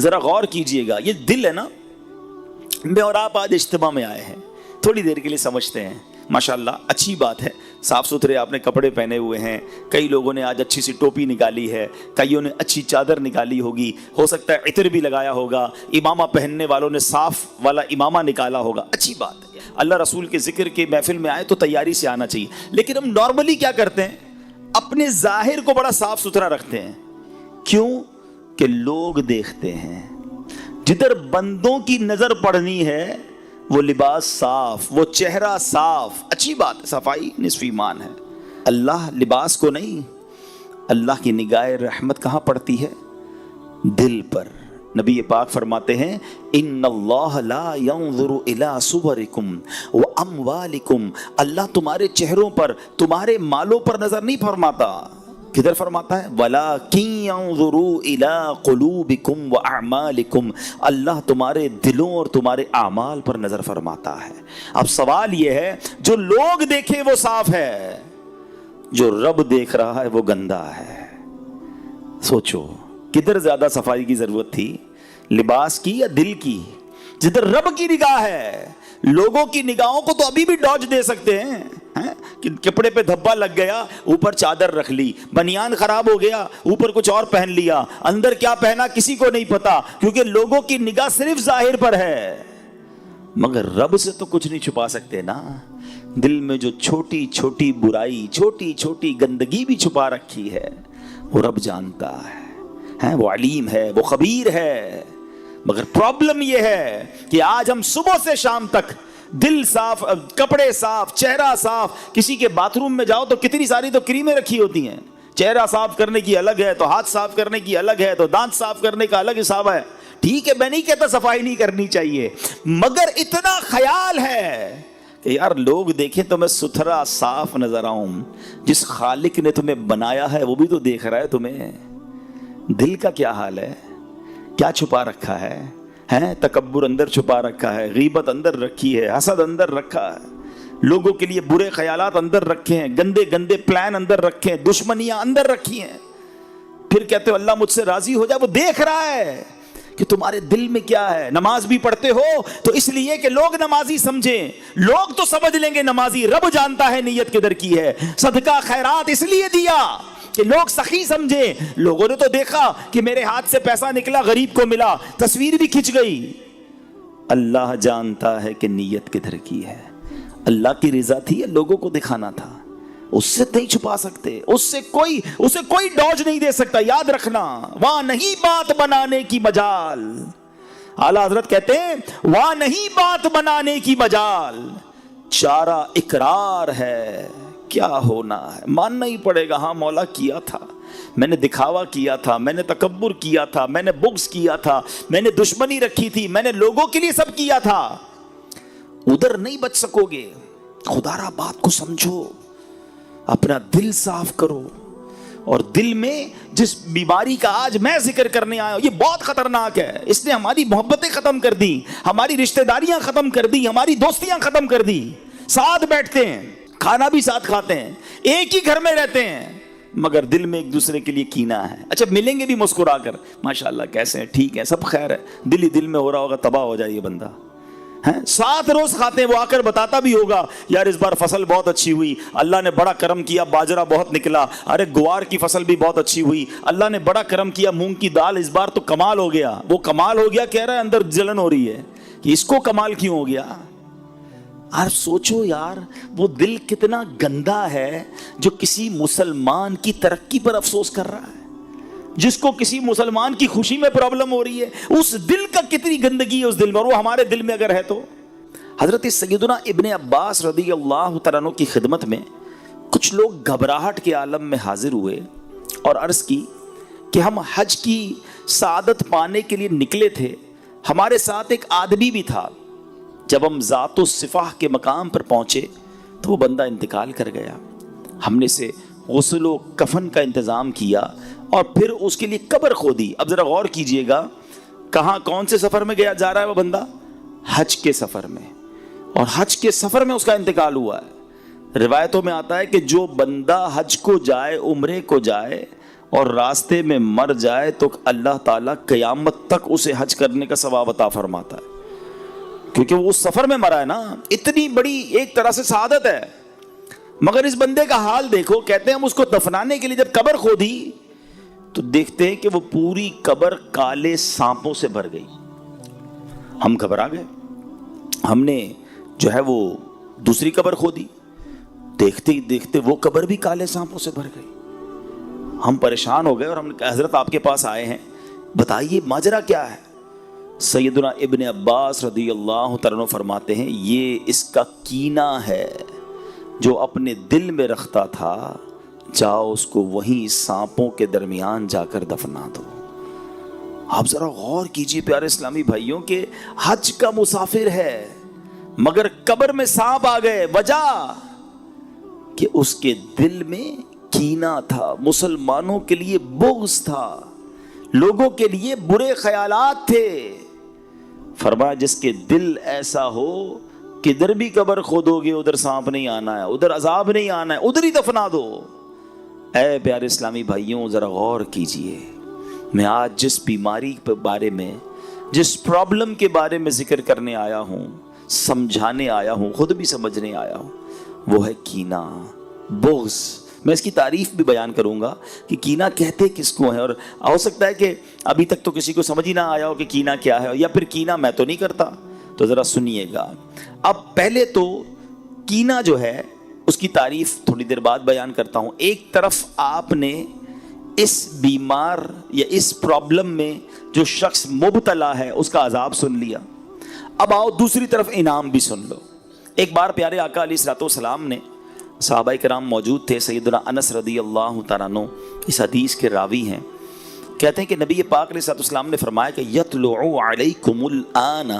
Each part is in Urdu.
ذرا غور کیجئے گا، یہ دل ہے نا، میں اور آپ آج اجتماع میں آئے ہیں، تھوڑی دیر کے لیے سمجھتے ہیں، ماشاءاللہ اچھی بات ہے، صاف ستھرے آپ نے کپڑے پہنے ہوئے ہیں، کئی لوگوں نے آج اچھی سی ٹوپی نکالی ہے، کئیوں نے اچھی چادر نکالی ہوگی، ہو سکتا ہے عطر بھی لگایا ہوگا، امامہ پہننے والوں نے صاف والا امامہ نکالا ہوگا، اچھی بات ہے۔ اللہ رسول کے ذکر کے محفل میں آئے تو تیاری سے آنا چاہیے، لیکن ہم نارملی کیا کرتے ہیں، اپنے ظاہر کو بڑا صاف ستھرا رکھتے ہیں، کیوں کہ لوگ دیکھتے ہیں، جدھر بندوں کی نظر پڑنی ہے وہ لباس صاف، وہ چہرہ صاف، اچھی بات ہے، صفائی نصف ایمان ہے۔ اللہ لباس کو نہیں، اللہ کی نگاہ رحمت کہاں پڑتی ہے؟ دل پر۔ نبی پاک فرماتے ہیں ان اللہ لا ينظر الى صورکم واموالکم، اللہ تمہارے چہروں پر، تمہارے مالوں پر نظر نہیں فرماتا، کدھر فرماتا ہے؟ وَلَٰكِن يَنظُرُوا إِلَىٰ قُلُوبِكُمْ وَأَعْمَالِكُمْ، اللہ تمہارے دلوں اور تمہارے اعمال پر نظر فرماتا ہے۔ اب سوال یہ ہے، جو لوگ دیکھے وہ صاف ہے، جو رب دیکھ رہا ہے وہ گندا ہے۔ سوچو کدھر زیادہ صفائی کی ضرورت تھی، لباس کی یا دل کی؟ جدھر رب کی نگاہ ہے، لوگوں کی نگاہوں کو تو ابھی بھی ڈاج دے سکتے ہیں، کہ کپڑے پہ دھبا لگ گیا اوپر چادر رکھ لی، بنیان خراب ہو گیا اوپر کچھ اور پہن لیا، اندر کیا پہنا کسی کو نہیں پتا، کیونکہ لوگوں کی نگاہ صرف ظاہر پر ہے، مگر رب سے تو کچھ نہیں چھپا سکتے نا۔ دل میں جو چھوٹی چھوٹی برائی، چھوٹی چھوٹی گندگی بھی چھپا رکھی ہے وہ رب جانتا ہے، وہ علیم ہے، وہ خبیر ہے۔ مگر پرابلم یہ ہے کہ آج ہم صبح سے شام تک دل صاف، کپڑے صاف، چہرہ صاف، کسی کے باتھ روم میں جاؤ تو کتنی ساری تو کریمیں رکھی ہوتی ہیں، چہرہ صاف کرنے کی الگ ہے، تو ہاتھ صاف کرنے کی الگ ہے، تو دانت صاف کرنے کا الگ حساب ہے۔ ٹھیک ہے، میں نہیں کہتا صفائی نہیں کرنی چاہیے، مگر اتنا خیال ہے کہ یار لوگ دیکھیں تو میں ستھرا صاف نظر آؤں، جس خالق نے تمہیں بنایا ہے وہ بھی تو دیکھ رہا ہے تمہیں۔ دل کا کیا حال ہے، کیا چھپا رکھا ہے؟ تکبر اندر چھپا رکھا ہے، غیبت اندر رکھی ہے، حسد اندر رکھا ہے، لوگوں کے لیے برے خیالات اندر رکھے ہیں، گندے گندے پلان اندر رکھے ہیں، دشمنیاں اندر رکھی ہیں، پھر کہتے ہو اللہ مجھ سے راضی ہو جائے۔ وہ دیکھ رہا ہے کہ تمہارے دل میں کیا ہے۔ نماز بھی پڑھتے ہو تو اس لیے کہ لوگ نمازی سمجھیں، لوگ تو سمجھ لیں گے نمازی، رب جانتا ہے نیت کدھر کی ہے۔ صدقہ خیرات اس لیے دیا کہ لوگ سخی سمجھے، لوگوں نے تو دیکھا کہ میرے ہاتھ سے پیسہ نکلا غریب کو ملا، تصویر بھی کھنچ گئی۔ اللہ جانتا ہے کہ نیت کدھر کی ہے، اللہ کی رضا تھی یا لوگوں کو دکھانا تھا، اس سے نہیں چھپا سکتے، اسے کوئی ڈوج نہیں دے سکتا۔ یاد رکھنا، وہاں نہیں بات بنانے کی مجال، اعلیٰ حضرت کہتے ہیں وہاں نہیں بات بنانے کی مجال، چارہ اقرار ہے، کیا ہونا ہے ماننا ہی پڑے گا۔ ہاں مولا کیا تھا، میں نے دکھاوا کیا تھا، میں نے تکبر کیا تھا، میں نے بغض کیا تھا، میں نے دشمنی رکھی تھی، میں نے لوگوں کے لیے سب کیا تھا۔ ادھر نہیں بچ سکو گے، خدا را بات کو سمجھو، اپنا دل صاف کرو۔ اور دل میں جس بیماری کا آج میں ذکر کرنے آیا ہوں یہ بہت خطرناک ہے، اس نے ہماری محبتیں ختم کر دی، ہماری رشتہ داریاں ختم کر دی، ہماری دوستیاں ختم کر دی۔ ساتھ بیٹھتے ہیں، کھانا بھی ساتھ کھاتے ہیں، ایک ہی گھر میں رہتے ہیں، مگر دل میں ایک دوسرے کے لیے کینہ ہے۔ اچھا ملیں گے بھی مسکرا کر، ماشاءاللہ کیسے ہیں، ٹھیک ہے، سب خیر ہے، دل ہی دل میں ہو رہا ہوگا تباہ ہو جائے یہ بندہ۔ ساتھ روز کھاتے ہیں، وہ آ کر بتاتا بھی ہوگا یار اس بار فصل بہت اچھی ہوئی، اللہ نے بڑا کرم کیا، باجرہ بہت نکلا، ارے گوار کی فصل بھی بہت اچھی ہوئی، اللہ نے بڑا کرم کیا، مونگ کی دال اس بار تو کمال ہو گیا۔ وہ کمال ہو گیا کہہ رہا ہے، اندر جلن ہو رہی ہے کہ اس کو کمال کیوں ہو گیا۔ اور سوچو یار وہ دل کتنا گندا ہے جو کسی مسلمان کی ترقی پر افسوس کر رہا ہے، جس کو کسی مسلمان کی خوشی میں پرابلم ہو رہی ہے، اس دل کا کتنی گندگی ہے اس دل میں، اور وہ ہمارے دل میں اگر ہے تو۔ حضرت سیدنا ابن عباس رضی اللہ تعالیٰ عنہ کی خدمت میں کچھ لوگ گھبراہٹ کے عالم میں حاضر ہوئے اور عرض کی کہ ہم حج کی سعادت پانے کے لیے نکلے تھے، ہمارے ساتھ ایک آدمی بھی تھا، جب ہم ذات و صفح کے مقام پر پہنچے تو وہ بندہ انتقال کر گیا، ہم نے سے غسل و کفن کا انتظام کیا اور پھر اس کے لیے قبر کھودی۔ اب ذرا غور کیجئے گا، کہاں کون سے سفر میں گیا جا رہا ہے وہ بندہ؟ حج کے سفر میں، اور حج کے سفر میں اس کا انتقال ہوا ہے۔ روایتوں میں آتا ہے کہ جو بندہ حج کو جائے، عمرے کو جائے، اور راستے میں مر جائے تو اللہ تعالیٰ قیامت تک اسے حج کرنے کا ثواب عطا فرماتا ہے، کیونکہ وہ اس سفر میں مرا ہے نا. اتنی بڑی ایک طرح سے سعادت ہے. مگر اس بندے کا حال دیکھو. کہتے ہیں ہم اس کو دفنانے کے لیے جب قبر کھودی تو دیکھتے ہیں کہ وہ پوری قبر کالے سانپوں سے بھر گئی. ہم گھبرا گئے. ہم نے جو ہے وہ دوسری قبر کھودی. دیکھتے ہی دیکھتے وہ قبر بھی کالے سانپوں سے بھر گئی. ہم پریشان ہو گئے اور ہم نے کہا حضرت آپ کے پاس آئے ہیں، بتائیے ماجرا کیا ہے. سیدنا ابن عباس رضی اللہ تعالیٰ عنہ فرماتے ہیں یہ اس کا کینہ ہے جو اپنے دل میں رکھتا تھا، جاؤ اس کو وہیں سانپوں کے درمیان جا کر دفنا دو. آپ ذرا غور کیجئے پیارے اسلامی بھائیوں کہ حج کا مسافر ہے مگر قبر میں سانپ آ گئے. وجہ کہ اس کے دل میں کینہ تھا، مسلمانوں کے لیے بغض تھا، لوگوں کے لیے برے خیالات تھے. فرمایا جس کے دل ایسا ہو کہ ادھر بھی قبر کھودو گے ادھر سانپ نہیں آنا ہے، ادھر عذاب نہیں آنا ہے، ادھر ہی دفنا دو. اے پیارے اسلامی بھائیوں ذرا غور کیجئے. میں آج جس بیماری کے بارے میں، جس پرابلم کے بارے میں ذکر کرنے آیا ہوں، سمجھانے آیا ہوں، خود بھی سمجھنے آیا ہوں، وہ ہے کینہ، بغض. میں اس کی تعریف بھی بیان کروں گا کہ کینہ کہتے کس کو ہیں، اور ہو سکتا ہے کہ ابھی تک تو کسی کو سمجھ ہی نہ آیا ہو کہ کینہ کیا ہے، یا پھر کینہ میں تو نہیں کرتا. تو ذرا سنیے گا. اب پہلے تو کینہ جو ہے اس کی تعریف تھوڑی دیر بعد بیان کرتا ہوں. ایک طرف آپ نے اس بیمار یا اس پرابلم میں جو شخص مبتلا ہے اس کا عذاب سن لیا. اب آؤ دوسری طرف انعام بھی سن لو. ایک بار پیارے آقا علیہ الصلوۃ والسلام نے، صحابہ کرام موجود تھے، سیدنا انس رضی اللہ تعالیٰ عنہ اس حدیث کے راوی ہیں، کہتے ہیں کہ نبی پاک علیہ الصلوۃ والسلام نے فرمایا کہ یطلع علیکم الآن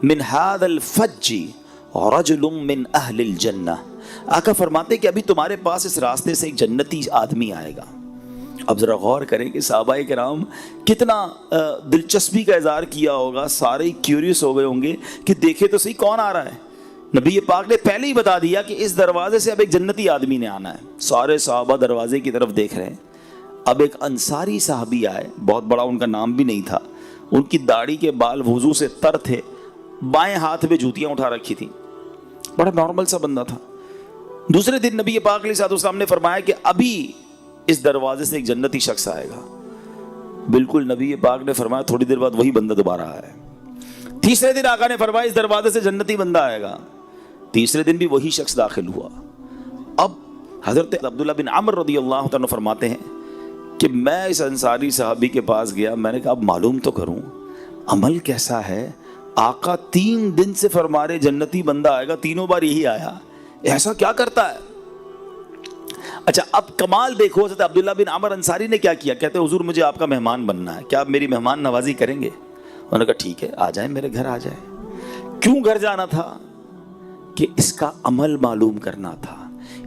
من هذا الفج رجل من اہل الجنہ. آقا فرماتے کہ ابھی تمہارے پاس اس راستے سے ایک جنتی آدمی آئے گا. اب ذرا غور کریں کہ صحابہ کرام کتنا دلچسپی کا اظہار کیا ہوگا. سارے کیوریس ہو گئے ہوں گے کہ دیکھے تو صحیح کون آ رہا ہے. نبی پاک نے پہلے ہی بتا دیا کہ اس دروازے سے اب ایک جنتی آدمی نے آنا ہے. سارے صحابہ دروازے کی طرف دیکھ رہے ہیں. اب ایک انصاری صحابی آئے، بہت بڑا ان کا نام بھی نہیں تھا، ان کی داڑھی کے بال وضو سے تر تھے، بائیں ہاتھ میں جوتیاں اٹھا رکھی تھیں، بڑا نارمل سا بندہ تھا. دوسرے دن نبی پاک علیہ السلام نے فرمایا کہ ابھی اس دروازے سے ایک جنتی شخص آئے گا. بالکل نبی پاک نے فرمایا تھوڑی دیر بعد وہی بندہ دوبارہ آیا. تیسرے دن آقا نے فرمایا اس دروازے سے جنتی بندہ آئے گا. تیسرے دن بھی وہی شخص داخل ہوا. اب حضرت عبداللہ بن عمر رضی اللہ عنہ فرماتے ہیں کہ میں اس انصاری صحابی کے پاس گیا. میں نے کہا اب معلوم تو کروں عمل کیسا ہے. آقا 3 دن سے فرما رہے جنتی بندہ آئے گا، تینوں بار یہی آیا، ایسا کیا کرتا ہے. اچھا اب کمال دیکھو، حضرت عبداللہ بن عمر انصاری نے کیا کیا. کہتے ہیں حضور مجھے آپ کا مہمان بننا ہے، کیا آپ میری مہمان نوازی کریں گے. انہوں نے کہا ٹھیک ہے آ جائیں، میرے گھر آ جائیں. کیوں گھر جانا تھا؟ کہ اس کا عمل معلوم کرنا تھا،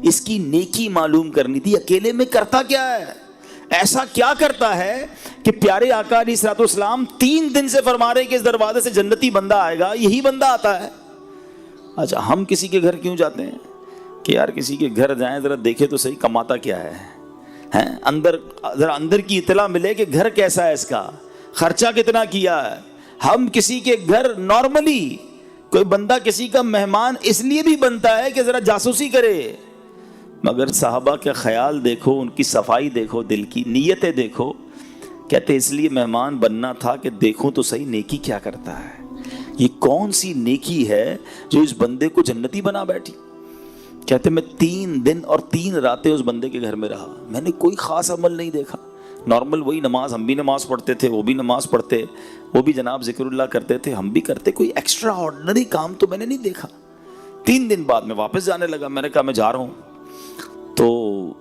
اس کی نیکی معلوم کرنی تھی. اکیلے میں کرتا کیا ہے، ایسا کیا کرتا ہے کہ پیارے آقا علیہ الصلوۃ والسلام 3 دن سے فرما رہے کہ اس دروازے سے جنتی بندہ آئے گا، یہی بندہ آتا ہے. اچھا ہم کسی کے گھر کیوں جاتے ہیں کہ یار کسی کے گھر جائیں ذرا دیکھے تو صحیح کماتا کیا ہے، اندر ذرا اندر کی اطلاع ملے کہ گھر کیسا ہے، اس کا خرچہ کتنا کیا ہے. ہم کسی کے گھر نارملی کوئی بندہ کسی کا مہمان اس لیے بھی بنتا ہے کہ ذرا جاسوسی کرے. مگر صحابہ کا خیال دیکھو، ان کی صفائی دیکھو، دل کی نیتیں دیکھو. کہتے اس لیے مہمان بننا تھا کہ دیکھوں تو صحیح نیکی کیا کرتا ہے، یہ کون سی نیکی ہے جو اس بندے کو جنتی بنا بیٹھی. کہتے میں 3 دن اور 3 راتیں اس بندے کے گھر میں رہا. میں نے کوئی خاص عمل نہیں دیکھا، نارمل وہی نماز، ہم بھی نماز پڑھتے تھے، وہ بھی نماز پڑھتے، وہ بھی جناب ذکر اللہ کرتے تھے، ہم بھی کرتے. کوئی ایکسٹرا آرڈنری کام تو میں نے نہیں دیکھا. 3 دن بعد میں واپس جانے لگا. میں نے کہا میں جا رہا ہوں. تو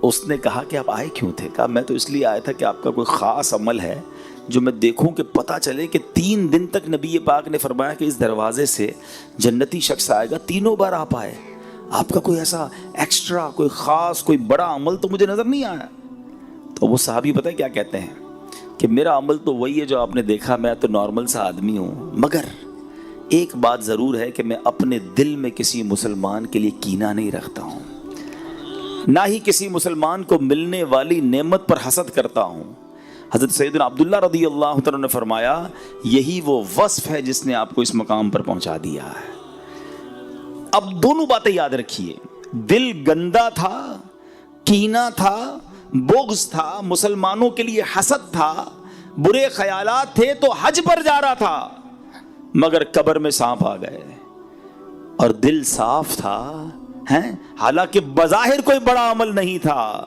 اس نے کہا کہ آپ آئے کیوں تھے؟ کہا میں تو اس لیے آیا تھا کہ آپ کا کوئی خاص عمل ہے جو میں دیکھوں کہ پتہ چلے کہ 3 دن تک نبی پاک نے فرمایا کہ اس دروازے سے جنتی شخص آئے گا، تینوں بار آپ آئے، آپ کا کوئی ایسا ایکسٹرا کوئی خاص کوئی بڑا عمل تو مجھے نظر نہیں آیا. تو وہ صحابی پتہ ہے کیا کہتے ہیں کہ میرا عمل تو وہی ہے جو آپ نے دیکھا، میں تو نارمل سا آدمی ہوں، مگر ایک بات ضرور ہے کہ میں اپنے دل میں کسی مسلمان کے لیے کینہ نہیں رکھتا ہوں. نہ ہی کسی مسلمان کو ملنے والی نعمت پر حسد کرتا ہوں۔ حضرت سیدنا عبداللہ رضی اللہ تعالیٰ نے فرمایا یہی وہ وصف ہے جس نے آپ کو اس مقام پر پہنچا دیا ہے۔ اب دونوں باتیں یاد رکھیے، دل گندا تھا، کینہ تھا، بغض تھا، مسلمانوں کے لیے حسد تھا، برے خیالات تھے، تو حج پر جا رہا تھا مگر قبر میں سانپ آ گئے، اور دل صاف تھا، حالانکہ بظاہر کوئی بڑا عمل نہیں تھا،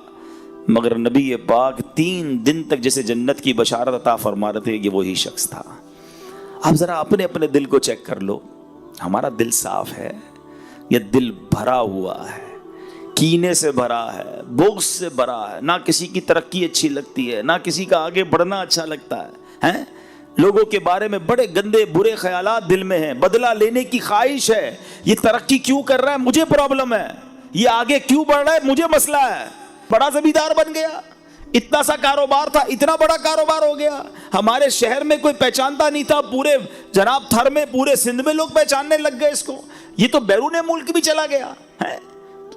مگر نبی پاک 3 دن تک جسے جنت کی بشارت عطا فرما رہے تھے کہ وہی شخص تھا۔ آپ ذرا اپنے اپنے دل کو چیک کر لو، ہمارا دل صاف ہے یا دل بھرا ہوا ہے، کینے سے بھرا ہے، بغض سے بھرا ہے، نہ کسی کی ترقی اچھی لگتی ہے، نہ کسی کا آگے بڑھنا اچھا لگتا ہے، لوگوں کے بارے میں بڑے گندے برے خیالات دل میں ہیں، بدلہ لینے کی خواہش ہے، یہ ترقی کیوں کر رہا ہے مجھے پرابلم ہے، یہ آگے کیوں بڑھ رہا ہے مجھے مسئلہ ہے، بڑا زمیندار بن گیا، اتنا سا کاروبار تھا اتنا بڑا کاروبار ہو گیا، ہمارے شہر میں کوئی پہچانتا نہیں تھا، پورے جناب تھر میں پورے سندھ میں لوگ پہچاننے لگ گئے اس کو، یہ تو بیرون ملک بھی چلا گیا ہے۔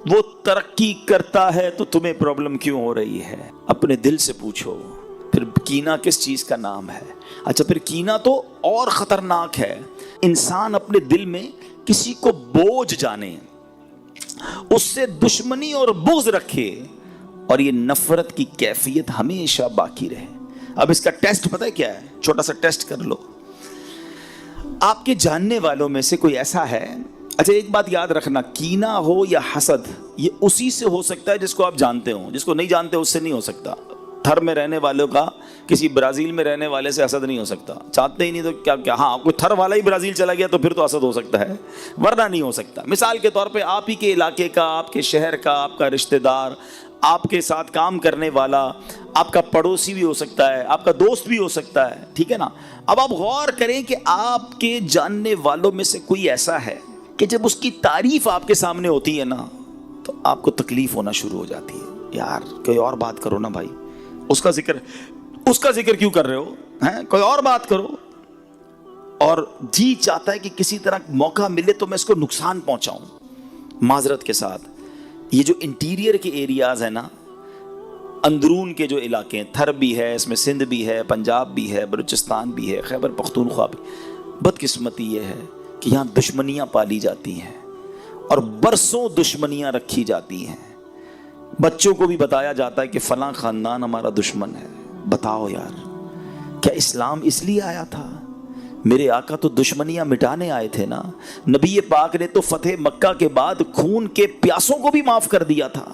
وہ ترقی کرتا ہے تو تمہیں پرابلم کیوں ہو رہی ہے؟ اپنے دل سے پوچھو۔ پھر کینہ کس چیز کا نام ہے؟ اچھا پھر کینہ تو اور خطرناک ہے، انسان اپنے دل میں کسی کو بوجھ جانے، اس سے دشمنی اور بغض رکھے، اور یہ نفرت کی کیفیت ہمیشہ باقی رہے۔ اب اس کا ٹیسٹ پتہ ہے کیا ہے؟ چھوٹا سا ٹیسٹ کر لو، آپ کے جاننے والوں میں سے کوئی ایسا ہے، اچھا ایک بات یاد رکھنا، کینہ ہو یا حسد یہ اسی سے ہو سکتا ہے جس کو آپ جانتے ہو، جس کو نہیں جانتے اس سے نہیں ہو سکتا۔ تھر میں رہنے والوں کا کسی برازیل میں رہنے والے سے حسد نہیں ہو سکتا، چاہتے ہی نہیں تو کیا ہاں کوئی تھر والا ہی برازیل چلا گیا تو پھر تو حسد ہو سکتا ہے، ورنہ نہیں ہو سکتا۔ مثال کے طور پہ آپ ہی کے علاقے کا، آپ کے شہر کا، آپ کا رشتہ دار، آپ کے ساتھ کام کرنے والا، آپ کا پڑوسی بھی ہو سکتا ہے، آپ کا دوست بھی ہو سکتا ہے، ٹھیک ہے نا۔ اب آپ غور کریں کہ آپ کے جاننے والوں میں سے کوئی ایسا ہے کہ جب اس کی تعریف آپ کے سامنے ہوتی ہے نا تو آپ کو تکلیف ہونا شروع ہو جاتی ہے، یار کوئی اور بات کرو نا بھائی، اس کا ذکر کیوں کر رہے ہو، کوئی اور بات کرو، اور جی چاہتا ہے کہ کسی طرح موقع ملے تو میں اس کو نقصان پہنچاؤں۔ معذرت کے ساتھ یہ جو انٹیریئر کے ایریاز ہیں نا، اندرون کے جو علاقے ہیں، تھر بھی ہے اس میں، سندھ بھی ہے، پنجاب بھی ہے، بلوچستان بھی ہے، خیبر پختونخوا بھی، بدقسمتی یہ ہے کہ یہاں دشمنیاں پالی جاتی ہیں اور برسوں دشمنیاں رکھی جاتی ہیں، بچوں کو بھی بتایا جاتا ہے کہ فلاں خاندان ہمارا دشمن ہے۔ بتاؤ یار، کیا اسلام اس لیے آیا تھا؟ میرے آقا تو دشمنیاں مٹانے آئے تھے نا، نبی پاک نے تو فتح مکہ کے بعد خون کے پیاسوں کو بھی معاف کر دیا تھا،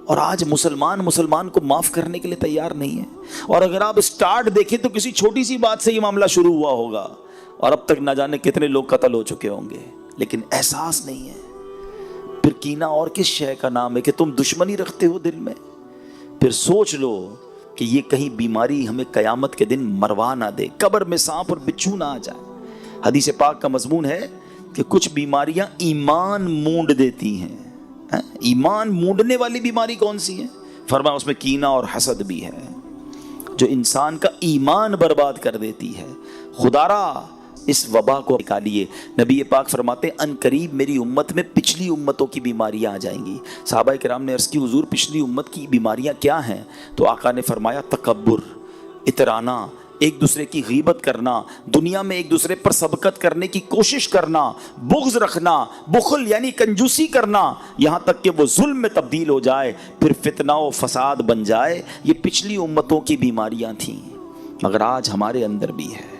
اور آج مسلمان کو معاف کرنے کے لیے تیار نہیں ہے۔ اور اگر آپ سٹارٹ دیکھیں تو کسی چھوٹی سی بات سے یہ معاملہ شروع ہوا ہوگا اور اب تک نہ جانے کتنے لوگ قتل ہو چکے ہوں گے، لیکن احساس نہیں ہے۔ پھر کینہ اور کس شے کا نام ہے کہ تم دشمنی رکھتے ہو دل میں؟ پھر سوچ لو کہ یہ کہیں بیماری ہمیں قیامت کے دن مروا نہ دے، قبر میں سانپ اور بچھو نہ آ جائے۔ حدیث پاک کا مضمون ہے کہ کچھ بیماریاں ایمان مونڈ دیتی ہیں۔ ایمان مونڈنے والی بیماری کون سی ہے؟ فرمایا اس میں کینہ اور حسد بھی ہے، جو انسان کا ایمان برباد کر دیتی ہے۔ خدارا اس وبا کو نکالیے۔ نبی پاک فرماتے ہیں ان قریب میری امت میں پچھلی امتوں کی بیماریاں آ جائیں گی۔ صحابہ کرام نے عرض کی حضور پچھلی امت کی بیماریاں کیا ہیں؟ تو آقا نے فرمایا تکبر، اترانا، ایک دوسرے کی غیبت کرنا، دنیا میں ایک دوسرے پر سبقت کرنے کی کوشش کرنا، بغض رکھنا، بخل یعنی کنجوسی کرنا، یہاں تک کہ وہ ظلم میں تبدیل ہو جائے، پھر فتنہ و فساد بن جائے۔ یہ پچھلی امتوں کی بیماریاں تھیں، مگر آج ہمارے اندر بھی ہے،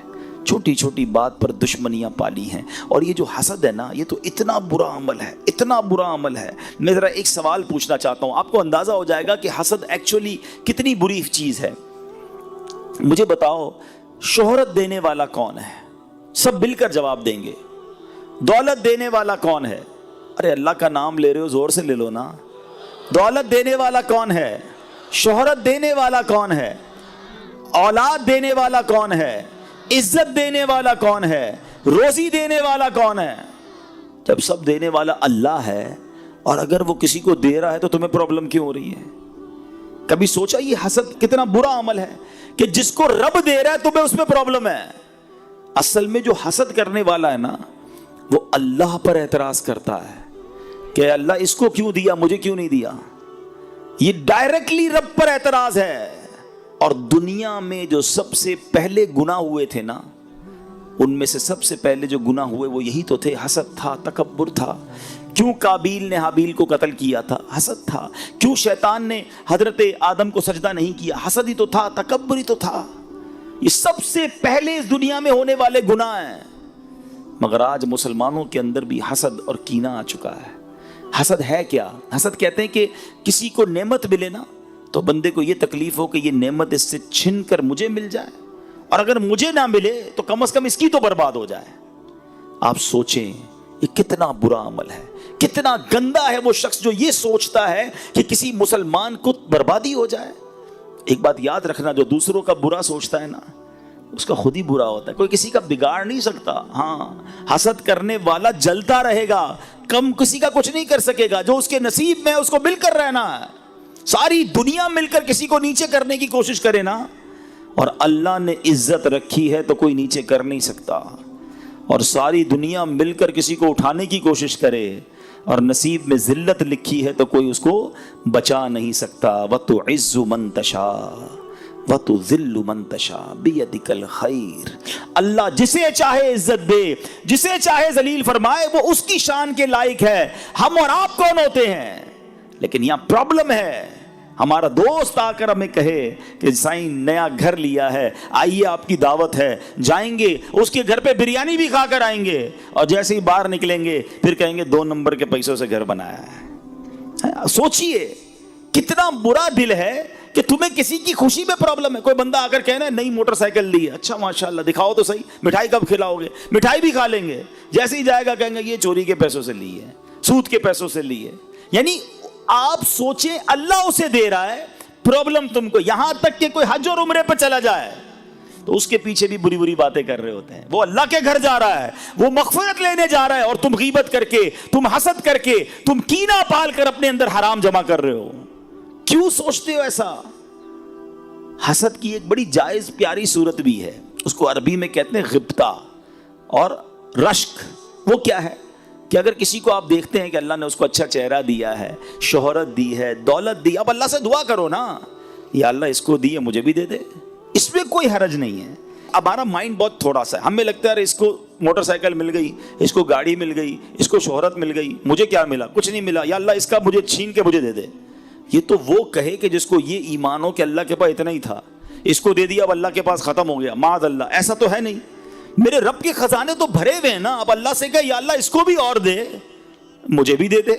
چھوٹی چھوٹی بات پر دشمنیاں پالی ہیں۔ اور یہ جو حسد ہے نا، یہ تو اتنا برا عمل ہے، اتنا برا عمل ہے۔ میں ذرا ایک سوال پوچھنا چاہتا ہوں، آپ کو اندازہ ہو جائے گا کہ حسد ایکچولی کتنی بری چیز ہے۔ مجھے بتاؤ شہرت دینے والا کون ہے؟ سب مل کر جواب دیں گے۔ دولت دینے والا کون ہے؟ ارے اللہ کا نام لے رہے ہو، زور سے لے لو نا۔ دولت دینے والا کون ہے؟ شہرت دینے والا کون ہے؟ اولاد دینے والا کون ہے؟ عزت دینے والا کون ہے؟ روزی دینے والا کون ہے؟ جب سب دینے والا اللہ ہے، اور اگر وہ کسی کو دے رہا ہے تو تمہیں پرابلم کیوں ہو رہی ہے؟ کبھی سوچا یہ حسد کتنا برا عمل ہے کہ جس کو رب دے رہا ہے تمہیں اس میں پرابلم ہے؟ اصل میں جو حسد کرنے والا ہے نا، وہ اللہ پر اعتراض کرتا ہے کہ اللہ اس کو کیوں دیا، مجھے کیوں نہیں دیا؟ یہ ڈائریکٹلی رب پر اعتراض ہے. اور دنیا میں جو سب سے پہلے گناہ ہوئے تھے نا، ان میں سے سب سے پہلے جو گناہ ہوئے وہ یہی تو تھے. حسد تھا، تکبر تھا. کیوں قابیل نے حابیل کو قتل کیا تھا؟ حسد تھا. کیوں شیطان نے حضرت آدم کو سجدہ نہیں کیا؟ حسد ہی تو تھا، تکبر ہی تو تھا. یہ سب سے پہلے اس دنیا میں ہونے والے گناہ ہیں. مگر آج مسلمانوں کے اندر بھی حسد اور کینہ آ چکا ہے. حسد ہے کیا؟ حسد کہتے ہیں کہ کسی کو نعمت ملے نا تو بندے کو یہ تکلیف ہو کہ یہ نعمت اس سے چھن کر مجھے مل جائے، اور اگر مجھے نہ ملے تو کم از کم اس کی تو برباد ہو جائے. آپ سوچیں یہ کتنا برا عمل ہے، کتنا گندا ہے وہ شخص جو یہ سوچتا ہے کہ کسی مسلمان کو بربادی ہو جائے. ایک بات یاد رکھنا، جو دوسروں کا برا سوچتا ہے نا اس کا خود ہی برا ہوتا ہے. کوئی کسی کا بگاڑ نہیں سکتا. ہاں، حسد کرنے والا جلتا رہے گا، کم کسی کا کچھ نہیں کر سکے گا. جو اس کے نصیب میں ہے اس کو مل کر رہنا ہے. ساری دنیا مل کر کسی کو نیچے کرنے کی کوشش کرے نا، اور اللہ نے عزت رکھی ہے تو کوئی نیچے کر نہیں سکتا. اور ساری دنیا مل کر کسی کو اٹھانے کی کوشش کرے اور نصیب میں ذلت لکھی ہے تو کوئی اس کو بچا نہیں سکتا. وَتُعِزُّ مَن تَشَاءُ وَتُذِلُّ مَن تَشَاءُ بِيَدِكَ الْخَيْرُ. اللہ جسے چاہے عزت دے، جسے چاہے ذلیل فرمائے، وہ اس کی شان کے لائق ہے. ہم اور آپ کون ہوتے ہیں؟ لیکن یہاں پرابلم ہے، ہمارا دوست آ کر ہمیں کہے کہ سائیں نیا گھر لیا ہے، آئیے آپ کی دعوت ہے. جائیں گے اس کے گھر پہ بریانی بھی کھا کر آئیں گے، اور جیسے ہی باہر نکلیں گے پھر کہیں گے 2 نمبر کے پیسوں سے گھر بنایا ہے. سوچئے کتنا برا دل ہے کہ تمہیں کسی کی خوشی میں پرابلم ہے. کوئی بندہ آ کر کہنا ہے نئی موٹر سائیکل لی ہے، اچھا ماشاءاللہ دکھاؤ تو صحیح، مٹھائی کب کھلاؤ گے؟ مٹھائی بھی کھا لیں گے. جیسے ہی جائے گا کہیں گے یہ چوری کے پیسوں سے لی ہے، سود کے پیسوں سے لی ہے. یعنی آپ سوچیں اللہ اسے دے رہا ہے، پرابلم تم کو. یہاں تک کہ کوئی حج اور عمرے پہ چلا جائے تو اس کے پیچھے بھی بری بری باتیں کر رہے ہوتے ہیں. وہ اللہ کے گھر جا رہا ہے، وہ مغفرت لینے جا رہا ہے، اور تم غیبت کر کے، تم حسد کر کے، تم کینہ پال کر اپنے اندر حرام جمع کر رہے ہو. کیوں سوچتے ہو ایسا؟ حسد کی ایک بڑی جائز پیاری صورت بھی ہے، اس کو عربی میں کہتے ہیں غبطہ اور رشک. وہ کیا ہے کہ اگر کسی کو آپ دیکھتے ہیں کہ اللہ نے اس کو اچھا چہرہ دیا ہے، شہرت دی ہے، دولت دی، اب اللہ سے دعا کرو نا، یا اللہ اس کو دی ہے مجھے بھی دے دے. اس میں کوئی حرج نہیں ہے. ہمارا مائنڈ بہت تھوڑا سا ہے، ہمیں لگتا ہے اس کو موٹر سائیکل مل گئی، اس کو گاڑی مل گئی، اس کو شہرت مل گئی، مجھے کیا ملا؟ کچھ نہیں ملا. یا اللہ اس کا مجھے چھین کے مجھے دے دے. یہ تو وہ کہے کہ جس کو یہ ایمان ہو کہ اللہ کے پاس اتنا ہی تھا، اس کو دے دیا اب اللہ کے پاس ختم ہو گیا. معاذ اللہ، ایسا تو ہے نہیں. میرے رب کے خزانے تو بھرے ہوئے ہیں نا. اب اللہ سے کہے یا اللہ اس کو بھی اور دے، مجھے بھی دے دے.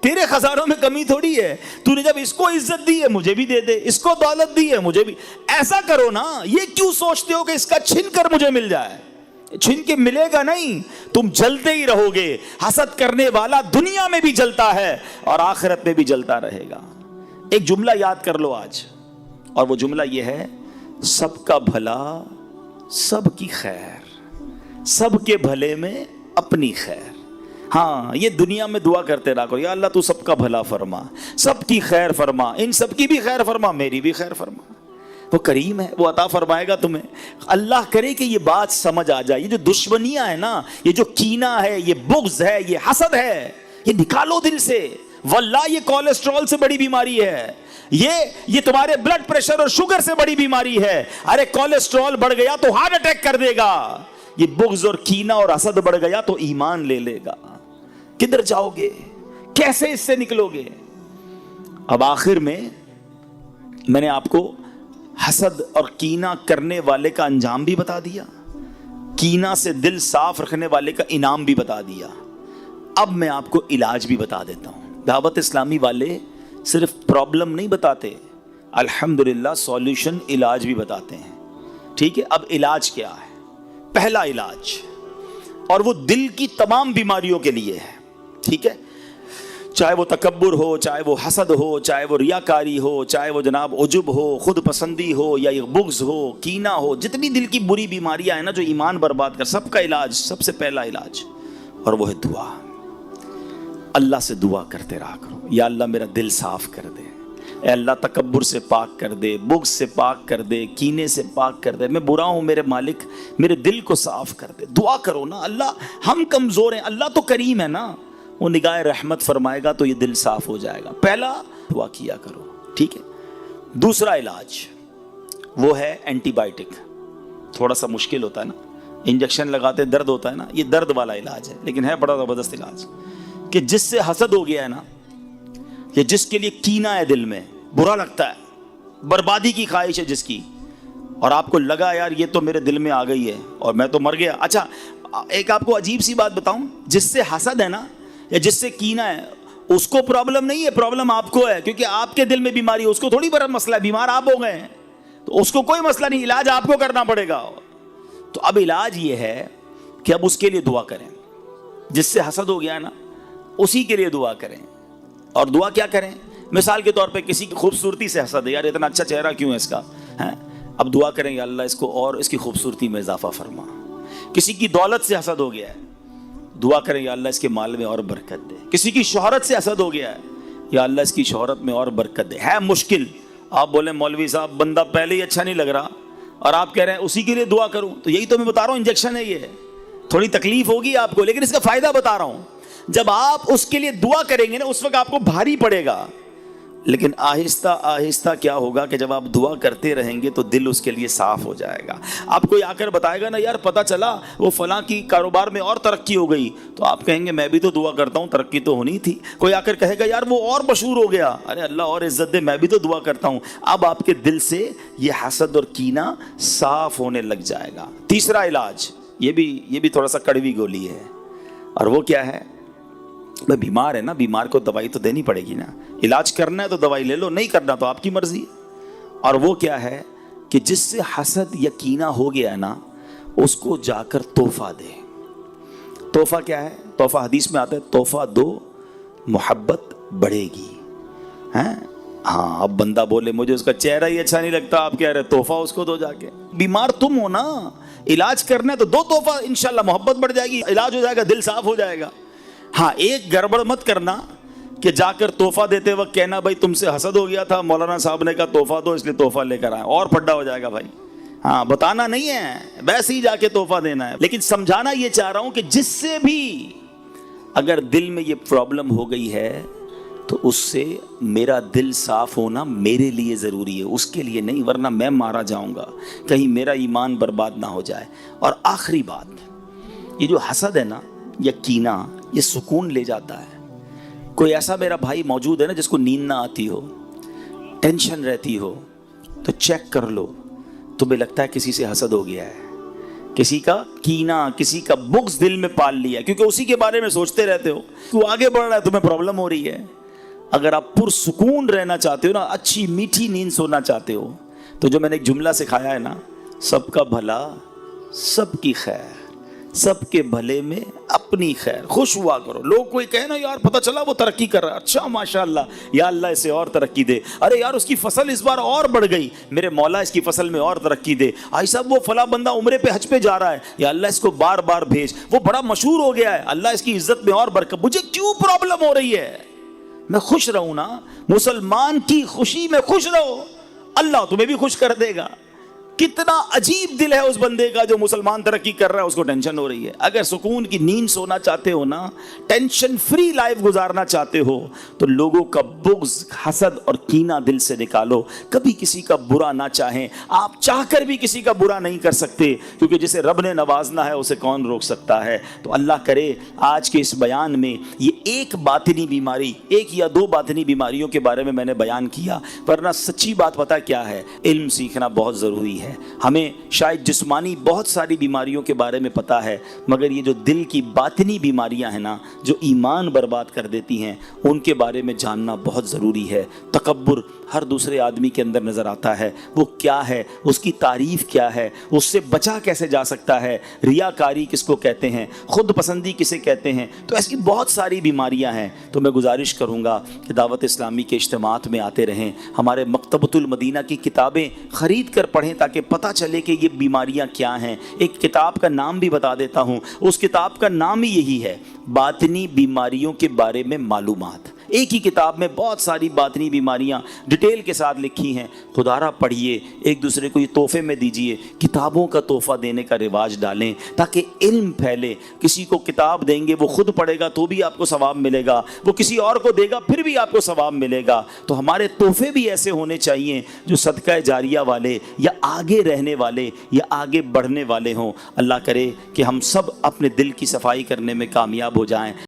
تیرے خزانوں میں کمی تھوڑی ہے. تو نے جب اس کو عزت دی ہے مجھے بھی دے دے، اس کو دولت دی ہے مجھے بھی. ایسا کرو نا. یہ کیوں سوچتے ہو کہ اس کا چھن کر مجھے مل جائے؟ چھن کے ملے گا نہیں، تم جلتے ہی رہو گے. حسد کرنے والا دنیا میں بھی جلتا ہے اور آخرت میں بھی جلتا رہے گا. ایک جملہ یاد کر لو آج، اور وہ جملہ یہ ہے: سب کا بھلا سب کی خیر، سب کے بھلے میں اپنی خیر. ہاں، یہ دنیا میں دعا کرتے رہا کرو، یا اللہ تو سب کا بھلا فرما، سب کی خیر فرما، ان سب کی بھی خیر فرما، میری بھی خیر فرما. وہ کریم ہے، وہ عطا فرمائے گا تمہیں. اللہ کرے کہ یہ بات سمجھ آ جائے. یہ جو دشمنیاں ہیں نا، یہ جو کینہ ہے، یہ بغض ہے، یہ حسد ہے، یہ نکالو دل سے. واللہ یہ کولیسٹرول سے بڑی بیماری ہے، یہ تمہارے بلڈ پریشر اور شوگر سے بڑی بیماری ہے. ارے کولیسٹرول بڑھ گیا تو ہارٹ اٹیک کر دے گا. یہ بغض اور کینہ اور حسد بڑھ گیا تو ایمان لے لے گا. کدھر جاؤ گے؟ کیسے اس سے نکلو گے؟ اب آخر میں نے آپ کو حسد اور کینہ کرنے والے کا انجام بھی بتا دیا، کینہ سے دل صاف رکھنے والے کا انعام بھی بتا دیا. اب میں آپ کو علاج بھی بتا دیتا ہوں. دعوت اسلامی والے صرف پرابلم نہیں بتاتے، الحمدللہ سولوشن، علاج بھی بتاتے ہیں. ٹھیک ہے، اب علاج کیا ہے؟ پہلا علاج، اور وہ دل کی تمام بیماریوں کے لیے ہے. ٹھیک ہے، چاہے وہ تکبر ہو، چاہے وہ حسد ہو، چاہے وہ ریاکاری ہو، چاہے وہ جناب عجب ہو، خود پسندی ہو، یا یہ بغض ہو، کینہ ہو، جتنی دل کی بری بیماریاں ہیں نا جو ایمان برباد کر، سب کا علاج، سب سے پہلا علاج، اور وہ ہے دعا. اللہ سے دعا کرتے رہا کرو، یا اللہ میرا دل صاف کر دے، اے اللہ تکبر سے پاک کر دے، بغض سے پاک کر دے، کینے سے پاک کر دے، میں برا ہوں میرے مالک، میرے دل کو صاف کر دے. دعا کرو نا. اللہ، ہم کمزور ہیں، اللہ تو کریم ہے نا، وہ نگاہ رحمت فرمائے گا تو یہ دل صاف ہو جائے گا. پہلا دعا کیا کرو. ٹھیک ہے. دوسرا علاج وہ ہے اینٹی بائیوٹک. تھوڑا سا مشکل ہوتا ہے نا, انجیکشن لگاتے درد ہوتا ہے نا, یہ درد والا علاج ہے لیکن ہے بڑا زبردست علاج. کہ جس سے حسد ہو گیا ہے نا, یا جس کے لیے کینہ ہے دل میں, برا لگتا ہے, بربادی کی خواہش ہے جس کی, اور آپ کو لگا یار یہ تو میرے دل میں آ گئی ہے اور میں تو مر گیا. اچھا ایک آپ کو عجیب سی بات بتاؤں, جس سے حسد ہے نا یا جس سے کینہ ہے, اس کو پرابلم نہیں ہے, پرابلم آپ کو ہے, کیونکہ آپ کے دل میں بیماری ہے. اس کو تھوڑی بڑا مسئلہ ہے, بیمار آپ ہو گئے ہیں تو اس کو کوئی مسئلہ نہیں, علاج آپ کو کرنا پڑے گا. تو اب علاج یہ ہے کہ اب اس کے لیے دعا کریں. جس سے حسد ہو گیا ہے نا اسی کے لیے دعا کریں. اور دعا کیا کریں؟ مثال کے طور پہ کسی کی خوبصورتی سے حسد ہے, یار اتنا اچھا چہرہ کیوں ہے اس کا, اب دعا کریں یا اللہ اس کو اور اس کی خوبصورتی میں اضافہ فرما. کسی کی دولت سے حسد ہو گیا ہے, دعا کریں یا اللہ اس کے مال میں اور برکت دے. کسی کی شہرت سے حسد ہو گیا ہے, یا اللہ اس کی شہرت میں اور برکت دے. ہے مشکل, آپ بولیں مولوی صاحب بندہ پہلے ہی اچھا نہیں لگ رہا اور آپ کہہ رہے ہیں اسی کے لیے دعا کروں, تو یہی تو میں بتا رہا ہوں, انجیکشن ہے یہ. تھوڑی تکلیف ہوگی آپ کو لیکن اس کا فائدہ بتا رہا ہوں. جب آپ اس کے لیے دعا کریں گے نا اس وقت آپ کو بھاری پڑے گا, لیکن آہستہ آہستہ کیا ہوگا کہ جب آپ دعا کرتے رہیں گے تو دل اس کے لیے صاف ہو جائے گا. آپ کوئی آ کر بتائے گا نا یار پتہ چلا وہ فلاں کی کاروبار میں اور ترقی ہو گئی, تو آپ کہیں گے میں بھی تو دعا کرتا ہوں, ترقی تو ہونی تھی. کوئی آ کر کہے گا یار وہ اور مشہور ہو گیا, ارے اللہ اور عزت دے, میں بھی تو دعا کرتا ہوں. اب آپ کے دل سے یہ حسد اور کینہ صاف ہونے لگ جائے گا. تیسرا علاج یہ بھی تھوڑا سا کڑوی گولی ہے, اور وہ کیا ہے؟ بھائی بیمار ہے نا, بیمار کو دوائی تو دینی پڑے گی نا. علاج کرنا ہے تو دوائی لے لو, نہیں کرنا تو آپ کی مرضی. اور وہ کیا ہے کہ جس سے حسد یا کینہ ہو گیا ہے نا اس کو جا کر تحفہ دے. تحفہ کیا ہے؟ تحفہ حدیث میں آتا ہے تحفہ دو محبت بڑھے گی. ہاں اب بندہ بولے مجھے اس کا چہرہ ہی اچھا نہیں لگتا, آپ کہہ رہے تحفہ اس کو دو جا کے. بیمار تم ہو نا, علاج کرنا ہے تو دو تحفہ, انشاءاللہ محبت بڑھ جائے گی, علاج ہو جائے گا, دل صاف ہو جائے گا. ہاں ایک گڑبڑ مت کرنا کہ جا کر تحفہ دیتے وقت کہنا بھائی تم سے حسد ہو گیا تھا, مولانا صاحب نے کہا تحفہ دو اس لیے تحفہ لے کر آئے, اور پھڈا ہو جائے گا بھائی. ہاں بتانا نہیں ہے, ویسے ہی جا کے تحفہ دینا ہے. لیکن سمجھانا یہ چاہ رہا ہوں کہ جس سے بھی اگر دل میں یہ پرابلم ہو گئی ہے تو اس سے میرا دل صاف ہونا میرے لیے ضروری ہے, اس کے لیے نہیں, ورنہ میں مارا جاؤں گا, کہیں میرا ایمان برباد نہ ہو جائے. اور آخری بات, یہ جو حسد ہے نا یا کینہ یہ سکون لے جاتا ہے. کوئی ایسا میرا بھائی موجود ہے نا جس کو نیند نہ آتی ہو, ٹینشن رہتی ہو, تو چیک کر لو, تمہیں لگتا ہے کسی سے حسد ہو گیا ہے, کسی کا کینہ, کسی کا بغض دل میں پال لیا, کیونکہ اسی کے بارے میں سوچتے رہتے ہو, تو آگے بڑھ رہا ہے, تمہیں پرابلم ہو رہی ہے. اگر آپ پرسکون رہنا چاہتے ہو نا, اچھی میٹھی نیند سونا چاہتے ہو, تو جو میں نے ایک جملہ سکھایا ہے نا, سب کا بھلا سب کی خیر, سب کے بھلے میں اپنی خیر, خوش ہوا کرو. لوگ کوئی کہے نا یار پتہ چلا وہ ترقی کر رہا ہے, اچھا ماشاءاللہ, یا اللہ اسے اور ترقی دے, ارے یار اس کی فصل اس بار اور بڑھ گئی, میرے مولا اس کی فصل میں اور ترقی دے. آئی صاحب وہ فلاں بندہ عمرے پہ حج پہ جا رہا ہے, یا اللہ اس کو بار بار بھیج, وہ بڑا مشہور ہو گیا ہے, اللہ اس کی عزت میں اور برکت. مجھے کیوں پرابلم ہو رہی ہے؟ میں خوش رہوں نا, مسلمان کی خوشی میں خوش رہو, اللہ تمہیں بھی خوش کر دے گا. کتنا عجیب دل ہے اس بندے کا جو مسلمان ترقی کر رہا ہے, اس کو ٹینشن ہو رہی ہے. اگر سکون کی نیند سونا چاہتے ہو نا, ٹینشن فری لائف گزارنا چاہتے ہو, تو لوگوں کا بغض, حسد اور کینہ دل سے نکالو. کبھی کسی کا برا نہ چاہیں, آپ چاہ کر بھی کسی کا برا نہیں کر سکتے, کیونکہ جسے رب نے نوازنا ہے اسے کون روک سکتا ہے. تو اللہ کرے آج کے اس بیان میں یہ ایک باطنی بیماری, ایک یا دو باطنی بیماریوں کے بارے میں نے بیان کیا, ورنہ سچی بات پتہ کیا ہے, علم سیکھنا بہت ضروری ہے. ہمیں شاید جسمانی بہت ساری بیماریوں کے بارے میں پتہ ہے, مگر یہ جو دل کی باطنی بیماریاں ہیں نا, جو ایمان برباد کر دیتی ہیں, ان کے بارے میں جاننا بہت ضروری ہے. تکبر ہر دوسرے آدمی کے اندر نظر آتا ہے, وہ کیا ہے, اس کی تعریف کیا ہے, اس سے بچا کیسے جا سکتا ہے, ریاکاری کس کو کہتے ہیں, خود پسندی کسے کہتے ہیں. تو ایسی بہت ساری بیماریاں ہیں. تو میں گزارش کروں گا کہ دعوت اسلامی کے اجتماعات میں آتے رہیں, ہمارے مکتبۃ المدینہ کی کتابیں خرید کر پڑھیں تاکہ پتہ چلے کہ یہ بیماریاں کیا ہیں. ایک کتاب کا نام بھی بتا دیتا ہوں, اس کتاب کا نام ہی یہی ہے, باطنی بیماریوں کے بارے میں معلومات. ایک ہی کتاب میں بہت ساری باطنی بیماریاں ڈیٹیل کے ساتھ لکھی ہیں. خدا را پڑھیے, ایک دوسرے کو یہ تحفے میں دیجیے, کتابوں کا تحفہ دینے کا رواج ڈالیں تاکہ علم پھیلے. کسی کو کتاب دیں گے, وہ خود پڑھے گا تو بھی آپ کو ثواب ملے گا, وہ کسی اور کو دے گا پھر بھی آپ کو ثواب ملے گا. تو ہمارے تحفے بھی ایسے ہونے چاہیے جو صدقہ جاریہ والے یا آگے رہنے والے یا آگے بڑھنے والے ہوں. اللہ کرے کہ ہم سب اپنے دل کی صفائی کرنے میں کامیاب ہو جائیں.